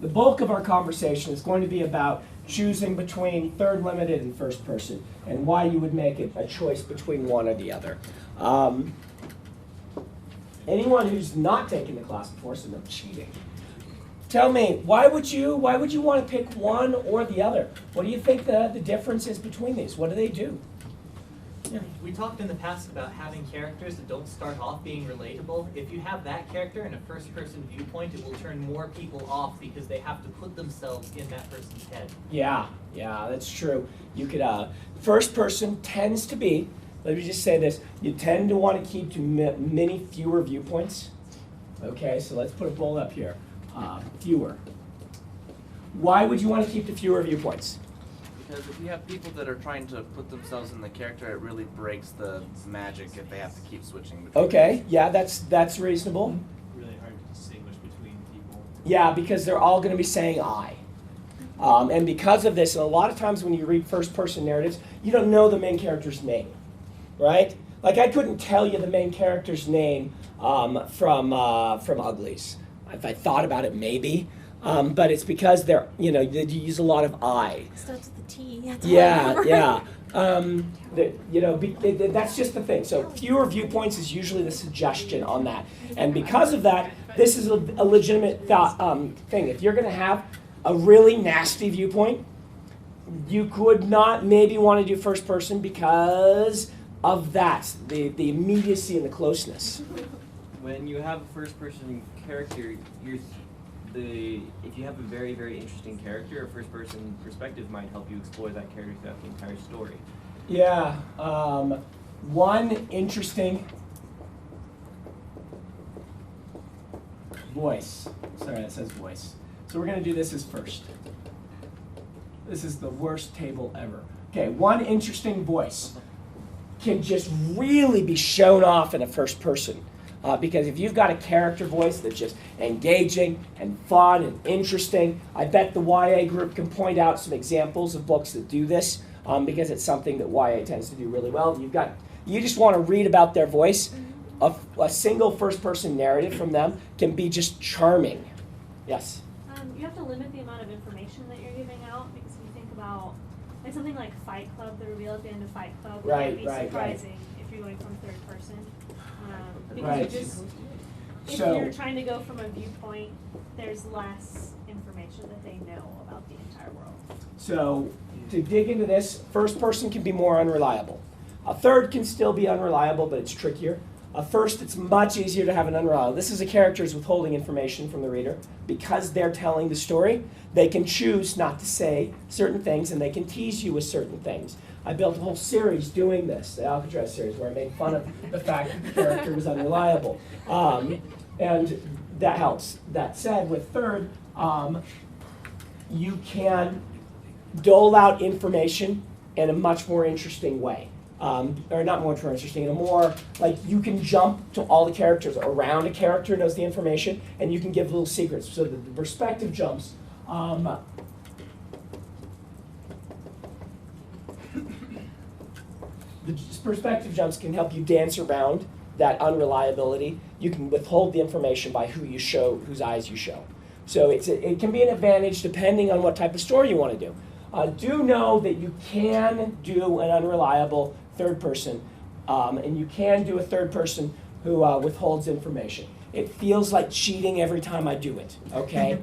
the bulk of our conversation is going to be about choosing between third limited and first person, and why you would make it a choice between one or the other. Anyone who's not taken the class before, so no cheating. Tell me, why would you want to pick one or the other? What do you think the difference is between these? What do they do? Yeah. We talked in the past about having characters that don't start off being relatable. If you have that character in a first-person viewpoint, it will turn more people off because they have to put themselves in that person's head. Yeah, that's true. You could, first person tends to be, let me just say this, you tend to want to keep to many fewer viewpoints. Okay, so let's put a bold up here. Fewer. Why would you want to keep to fewer viewpoints? Because if you have people that are trying to put themselves in the character, it really breaks the magic if they have to keep switching between. Okay, yeah, that's reasonable. Really hard to distinguish between people. Yeah, because they're all going to be saying I. And because of this, and a lot of times when you read first-person narratives, you don't know the main character's name, right? Like I couldn't tell you the main character's name from Uglies. If I thought about it, maybe. But it's because they're, you use a lot of I. Starts with a T. Yeah. That's just the thing. So fewer viewpoints is usually the suggestion on that. And because of that, this is a legitimate thing. If you're going to have a really nasty viewpoint, you could not maybe want to do first person because of that, the immediacy and the closeness. When you have a first-person character, if you have a very, very interesting character, a first-person perspective might help you explore that character throughout the entire story. Yeah. One interesting voice. Sorry, it says voice. So we're going to do this as first. This is the worst table ever. Okay, one interesting voice can just really be shown off in a first person. Because if you've got a character voice that's just engaging and fun and interesting, I bet the YA group can point out some examples of books that do this, because it's something that YA tends to do really well. You just want to read about their voice. A single first-person narrative from them can be just charming. Yes? You have to limit the amount of information that you're giving out, because if you think about like something like Fight Club, the reveal at the end of Fight Club, Right, would be surprising if you're going from third person. Because if you're trying to go from a viewpoint, there's less information that they know about the entire world. So to dig into this, first person can be more unreliable. A third can still be unreliable, but it's trickier. A first, it's much easier to have an unreliable. This is a character who's withholding information from the reader. Because they're telling the story, they can choose not to say certain things, and they can tease you with certain things. I built a whole series doing this, the Alcatraz series, where I made fun of the fact that the character was unreliable. And that helps. That said, with third, you can dole out information in a much more interesting way. Or not more interesting, in a more, like you can jump to all the characters around a character knows the information, and you can give little secrets. So the perspective jumps. The perspective jumps can help you dance around that unreliability. You can withhold the information by who you show, whose eyes you show. So it can be an advantage depending on what type of story you want to do. Do know that you can do an unreliable third person, and you can do a third person who withholds information. It feels like cheating every time I do it, okay?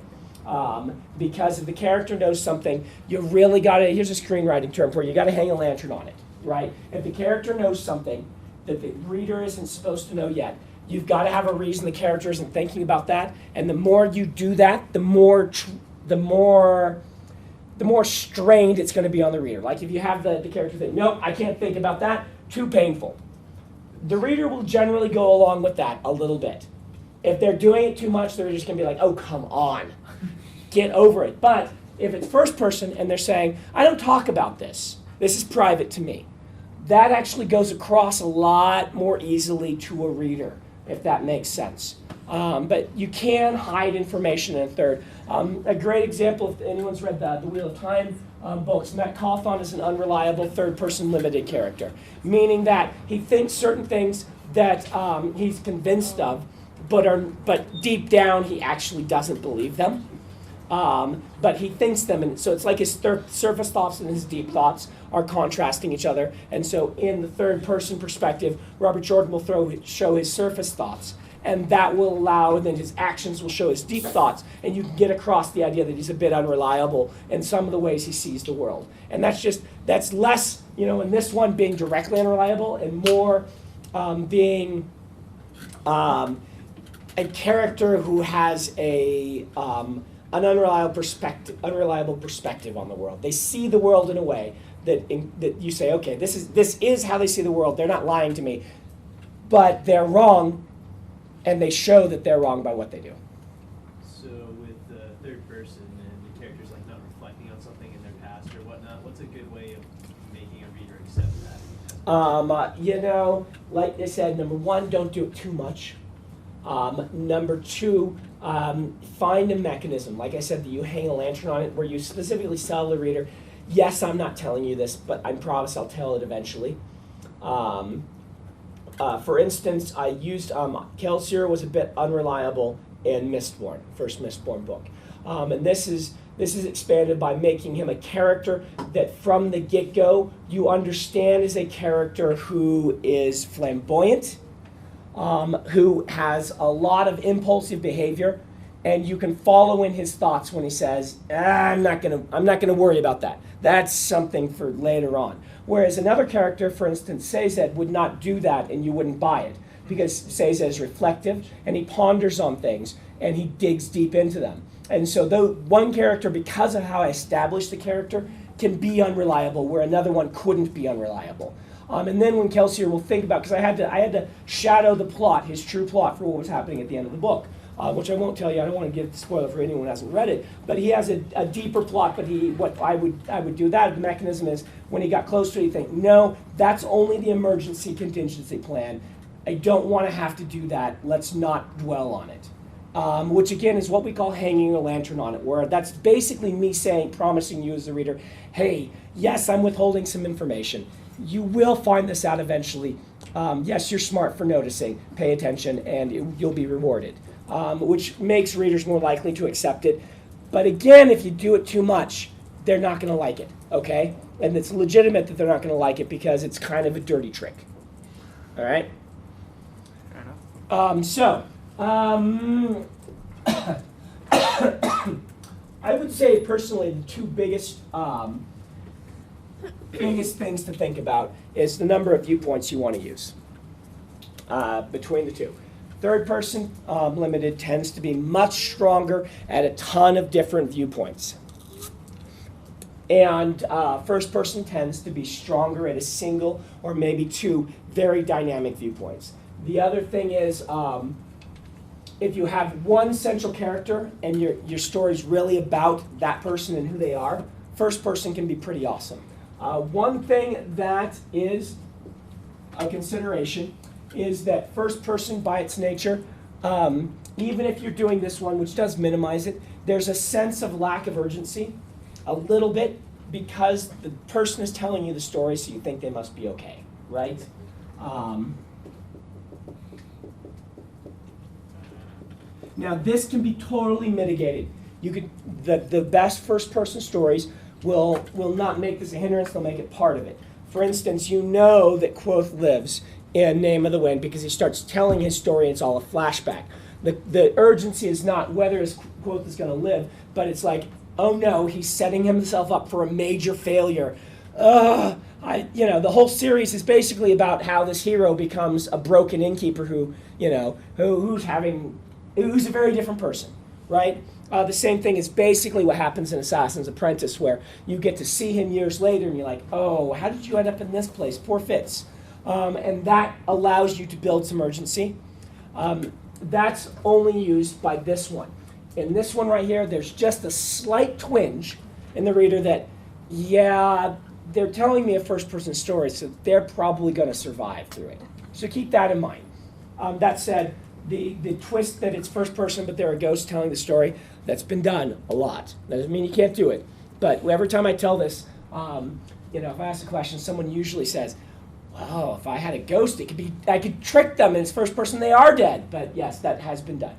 Because if the character knows something, you really got to, here's a screenwriting term for it, you got to hang a lantern on it, right? If the character knows something that the reader isn't supposed to know yet, you've got to have a reason the character isn't thinking about that, and the more you do that, the more strained it's going to be on the reader. Like if you have the character think, nope, I can't think about that, too painful. The reader will generally go along with that a little bit. If they're doing it too much, they're just going to be like, oh, come on, get over it. But if it's first person and they're saying, I don't talk about this, this is private to me, that actually goes across a lot more easily to a reader, if that makes sense. But you can hide information in a third. A great example, if anyone's read the Wheel of Time books, Matt Cawthon is an unreliable third-person limited character, meaning that he thinks certain things that he's convinced of, but deep down he actually doesn't believe them. but he thinks them, and so it's like his surface thoughts and his deep thoughts are contrasting each other. And so in the third person perspective, Robert Jordan will show his surface thoughts, and that will allow, and then his actions will show his deep thoughts, and you can get across the idea that he's a bit unreliable in some of the ways he sees the world. And that's less, in this one being directly unreliable, and more being a character who has an unreliable perspective on the world. They see the world in a way that you say, okay, this is how they see the world. They're not lying to me, but they're wrong, and they show that they're wrong by what they do. So with the third person and the characters like not reflecting on something in their past or whatnot, what's a good way of making a reader accept that? Like I said, number one, don't do it too much. Number two, find a mechanism. Like I said, that you hang a lantern on it where you specifically tell the reader, yes, I'm not telling you this, but I promise I'll tell it eventually. For instance, I used Kelsier was a bit unreliable in Mistborn, first Mistborn book. And this is expanded by making him a character that from the get-go you understand is a character who is flamboyant, who has a lot of impulsive behavior, and you can follow in his thoughts when he says, I'm not gonna worry about that. That's something for later on. Whereas another character, for instance, Sazed, would not do that, and you wouldn't buy it, because Sazed is reflective, and he ponders on things, and he digs deep into them. And so though one character, because of how I established the character, can be unreliable, where another one couldn't be unreliable. And then when Kelsier will think about, because I had to shadow the plot, his true plot, for what was happening at the end of the book, which I won't tell you. I don't want to give the spoiler for anyone who hasn't read it. But he has a deeper plot. But what I would do that. The mechanism is when he got close to it, you think, no, that's only the emergency contingency plan. I don't want to have to do that. Let's not dwell on it. Which again is what we call hanging a lantern on it, where that's basically me promising you as the reader, hey, yes, I'm withholding some information. You will find this out eventually. Yes, you're smart for noticing. Pay attention, and you'll be rewarded. Which makes readers more likely to accept it. But again, if you do it too much, they're not going to like it, okay? And it's legitimate that they're not going to like it because it's kind of a dirty trick. All right? Fair enough. I would say personally the two biggest things to think about is the number of viewpoints you want to use between the two. Third person limited tends to be much stronger at a ton of different viewpoints. And first person tends to be stronger at a single or maybe two very dynamic viewpoints. The other thing is if you have one central character and your story's really about that person and who they are, first person can be pretty awesome. One thing that is a consideration is that first person by its nature, even if you're doing this one, which does minimize it, there's a sense of lack of urgency, a little bit, because the person is telling you the story, so you think they must be okay, right? Now this can be totally mitigated. The best first person stories will not make this a hindrance, they'll make it part of it. For instance, you know that Quoth lives in Name of the Wind because he starts telling his story and it's all a flashback. The urgency is not whether his Quoth is going to live, but it's like, oh no, he's setting himself up for a major failure. The whole series is basically about how this hero becomes a broken innkeeper who's a very different person, right? The same thing is basically what happens in Assassin's Apprentice, where you get to see him years later and you're like, oh, how did you end up in this place? Poor Fitz. And that allows you to build some urgency. That's only used by this one. In this one right here, there's just a slight twinge in the reader that, yeah, they're telling me a first-person story, so they're probably going to survive through it. So keep that in mind. That said, the twist that it's first person, but there are ghosts telling the story, that's been done a lot. That doesn't mean you can't do it. But every time I tell this, if I ask a question, someone usually says, well, if I had a ghost, I could trick them, and it's first person, they are dead. But yes, that has been done.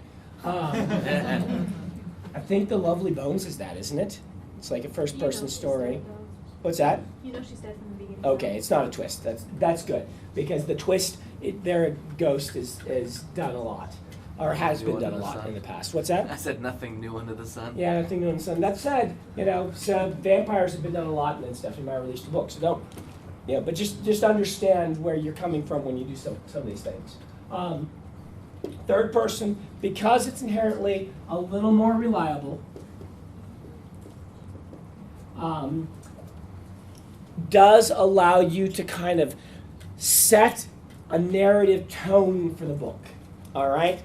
I think The Lovely Bones is that, isn't it? It's like a first-person story. What's that? You know she's dead from the beginning. Okay, it's not a twist. That's good because the twist, their ghost is done a lot, or has New been under done a the lot sun. in the past. What's that? I said nothing new under the sun. Yeah, nothing new in the sun. That said, so vampires have been done a lot, and then Stephanie Meyer released a book. So don't, but just understand where you're coming from when you do some of these things. Third person, because it's inherently a little more reliable, does allow you to kind of set a narrative tone for the book. All right?